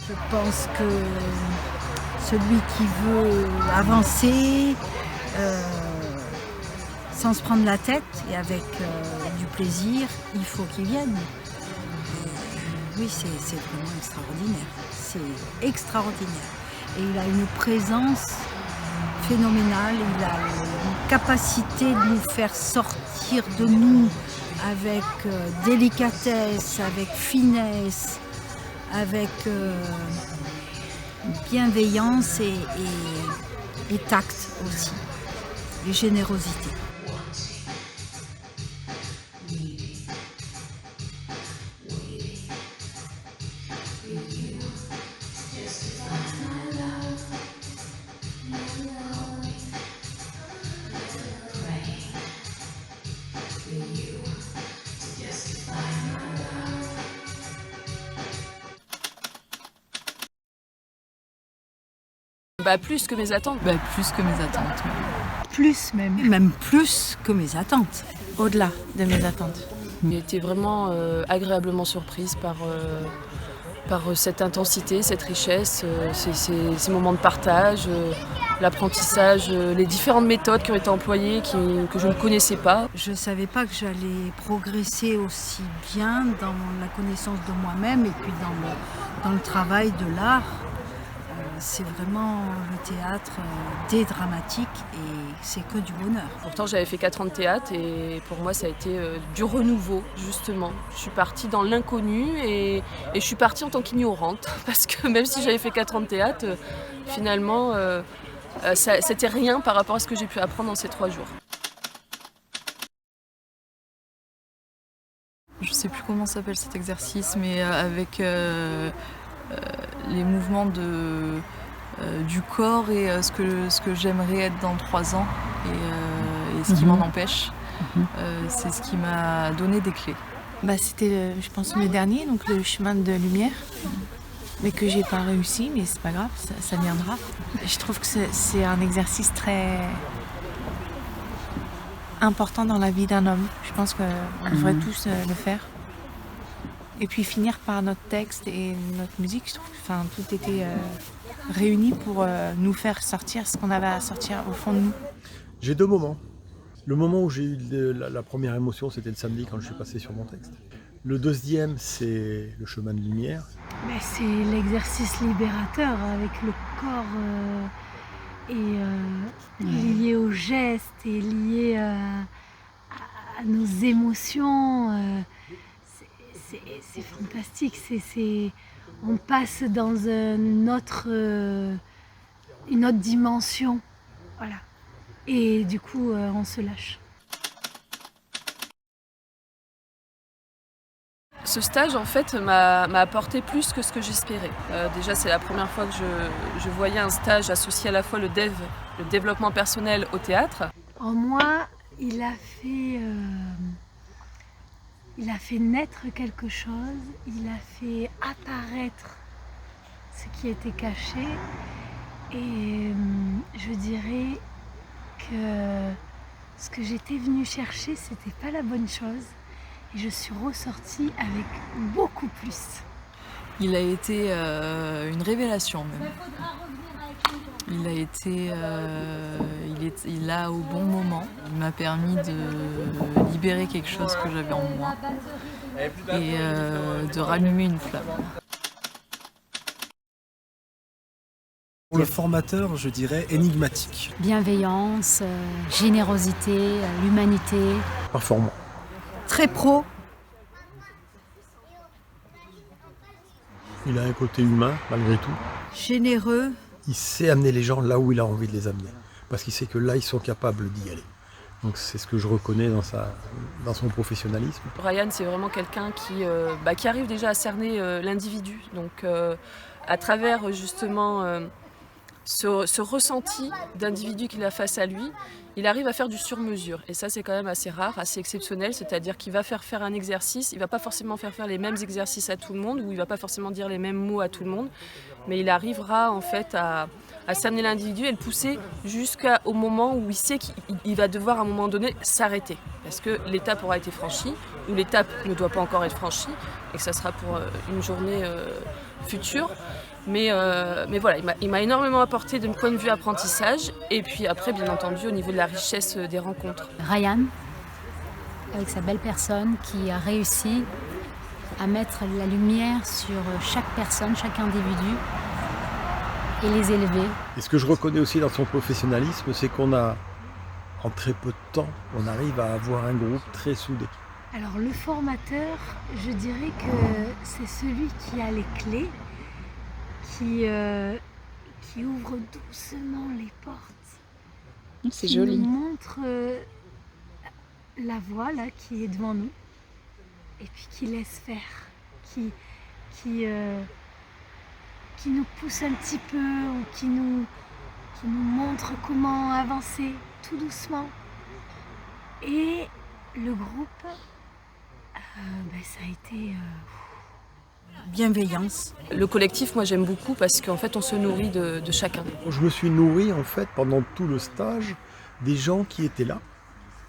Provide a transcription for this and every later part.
Je pense que celui qui veut avancer sans se prendre la tête et avec du plaisir, il faut qu'il vienne. Oui, c'est vraiment extraordinaire. C'est extraordinaire. Et il a une présence phénoménale. Il a une capacité de nous faire sortir de nous avec délicatesse, avec finesse, avec bienveillance et tact aussi, et générosité. Plus que mes attentes. Plus que mes attentes. Plus même. Même plus que mes attentes. Au-delà de mes attentes. J'ai été vraiment agréablement surprise par cette intensité, cette richesse, ces moments de partage, l'apprentissage, les différentes méthodes qui ont été employées que je ne connaissais pas. Je ne savais pas que j'allais progresser aussi bien dans la connaissance de moi-même et puis dans le travail de l'art. C'est vraiment le théâtre dédramatique et c'est que du bonheur. Pourtant j'avais fait 4 ans de théâtre et pour moi ça a été du renouveau justement. Je suis partie dans l'inconnu et je suis partie en tant qu'ignorante parce que même si j'avais fait 4 ans de théâtre, finalement c'était rien par rapport à ce que j'ai pu apprendre dans ces 3 jours. Je sais plus comment s'appelle cet exercice, mais avec les mouvements du corps et ce que j'aimerais être dans 3 ans et ce qui m'en empêche. C'est ce qui m'a donné des clés. C'était, je pense, le dernier, donc le chemin de lumière, mais que j'ai pas réussi, mais c'est pas grave, ça viendra. Je trouve que c'est un exercice très important dans la vie d'un homme. Je pense qu'on devrait tous le faire. Et puis finir par notre texte et notre musique, je trouve que tout était réuni pour nous faire sortir ce qu'on avait à sortir au fond de nous. J'ai 2 moments. Le moment où j'ai eu la première émotion, c'était le samedi quand je suis passé sur mon texte. Le deuxième, c'est le chemin de lumière. C'est l'exercice libérateur avec le corps lié au geste et lié à nos émotions. C'est fantastique, on passe dans une autre dimension, voilà. Et du coup, on se lâche. Ce stage en fait m'a apporté plus que ce que j'espérais. Déjà c'est la première fois que je voyais un stage associé à la fois le développement personnel au théâtre. En moi, il a fait naître quelque chose, il a fait apparaître ce qui était caché et je dirais que ce que j'étais venue chercher, c'était pas la bonne chose et je suis ressortie avec beaucoup plus. Il a été une révélation même. Il a au bon moment. Il m'a permis de libérer quelque chose que j'avais en moi et de rallumer une flamme. Pour le formateur, je dirais énigmatique. Bienveillance, générosité, l'humanité. Performant. Très pro. Il a un côté humain, malgré tout. Généreux. Il sait amener les gens là où il a envie de les amener. Parce qu'il sait que là, ils sont capables d'y aller. Donc c'est ce que je reconnais dans son professionnalisme. Ryan, c'est vraiment quelqu'un qui arrive déjà à cerner l'individu. Donc à travers justement ce ressenti d'individu qu'il a face à lui, il arrive à faire du sur-mesure. Et ça, c'est quand même assez rare, assez exceptionnel. C'est-à-dire qu'il va faire un exercice, il ne va pas forcément faire les mêmes exercices à tout le monde, ou il ne va pas forcément dire les mêmes mots à tout le monde, mais il arrivera en fait à à cerner l'individu et le pousser jusqu'au moment où il sait qu'il va devoir à un moment donné s'arrêter. Parce que l'étape aura été franchie, ou l'étape ne doit pas encore être franchie, et que ça sera pour une journée future. Mais voilà, il m'a énormément apporté de point de vue apprentissage, et puis après, bien entendu, au niveau de la richesse des rencontres. Ryan, avec sa belle personne, qui a réussi à mettre la lumière sur chaque personne, chaque individu, et les élever. Et ce que je reconnais aussi dans son professionnalisme, c'est qu'on a, en très peu de temps, on arrive à avoir un groupe très soudé. Alors le formateur, je dirais que c'est celui qui a les clés, qui ouvre doucement les portes. C'est qui joli. nous montre la voie là qui est devant nous et puis qui laisse faire, qui nous pousse un petit peu ou qui nous montre comment avancer tout doucement. Et le groupe, ça a été Bienveillance. Le collectif, moi j'aime beaucoup parce qu'en fait on se nourrit de chacun. Je me suis nourri en fait pendant tout le stage des gens qui étaient là,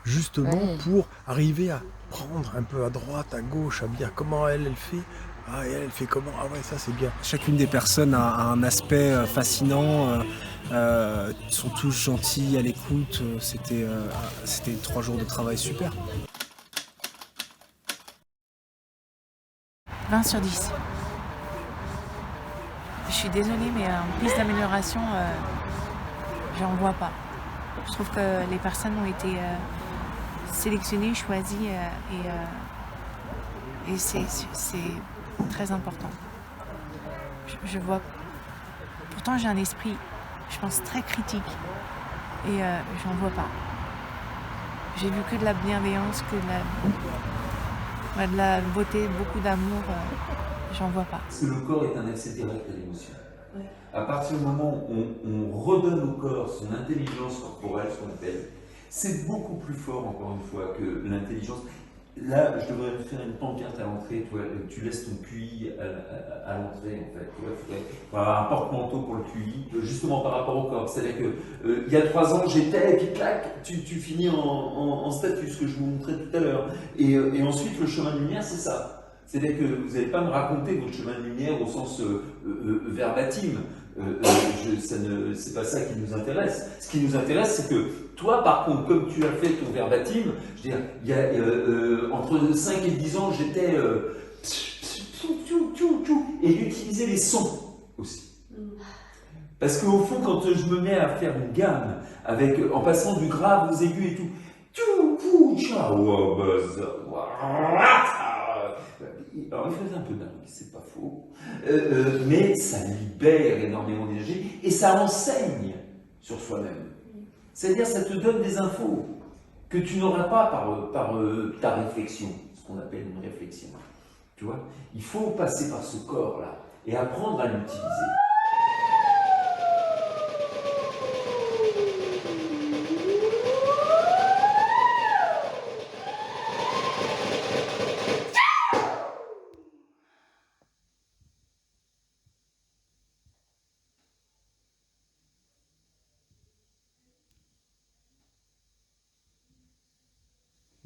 justement pour arriver à prendre un peu à droite, à gauche, à me dire comment elle fait. Ah, et elle fait comment? Ah ouais, ça c'est bien. Chacune des personnes a un aspect fascinant. Ils sont tous gentils, à l'écoute. C'était 3 jours de travail super. 20 sur 10. Je suis désolée, mais en piste d'amélioration, j'en vois pas. Je trouve que les personnes ont été sélectionnées, choisies, et c'est très important. Je vois. Pourtant, j'ai un esprit, je pense, très critique, et j'en vois pas. J'ai vu que de la bienveillance, que de la beauté, beaucoup d'amour, j'en vois pas. Parce que le corps est un accès direct à l'émotion. Ouais. À partir du moment où on redonne au corps son intelligence corporelle, ce qu'on appelle, c'est beaucoup plus fort, encore une fois, que l'intelligence. Là, je devrais faire une pancarte à l'entrée, tu laisses ton QI à l'entrée, en fait. Il faut avoir un porte-manteau pour le QI, justement par rapport au corps. C'est-à-dire que il y a 3 ans, j'étais, et puis clac, tu finis en statut, ce que je vous montrais tout à l'heure. Et ensuite, le chemin de lumière, c'est ça. C'est-à-dire que vous n'allez pas me raconter votre chemin de lumière au sens verbatim. C'est pas ça qui nous intéresse. Ce qui nous intéresse, c'est que toi, par contre, comme tu as fait ton verbatim, je veux dire, il y a entre 5 et 10 ans, j'étais et j'utilisais les sons aussi. Parce qu'au fond, quand je me mets à faire une gamme en passant du grave aux aigus et tout, alors il faisait un peu dingue, c'est pas faux, mais ça libère énormément d'énergie et ça enseigne sur soi-même. C'est-à-dire ça te donne des infos que tu n'auras pas par ta réflexion, ce qu'on appelle une réflexion. Tu vois, il faut passer par ce corps-là et apprendre à l'utiliser.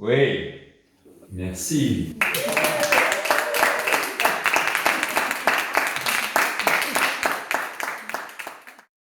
Oui, merci.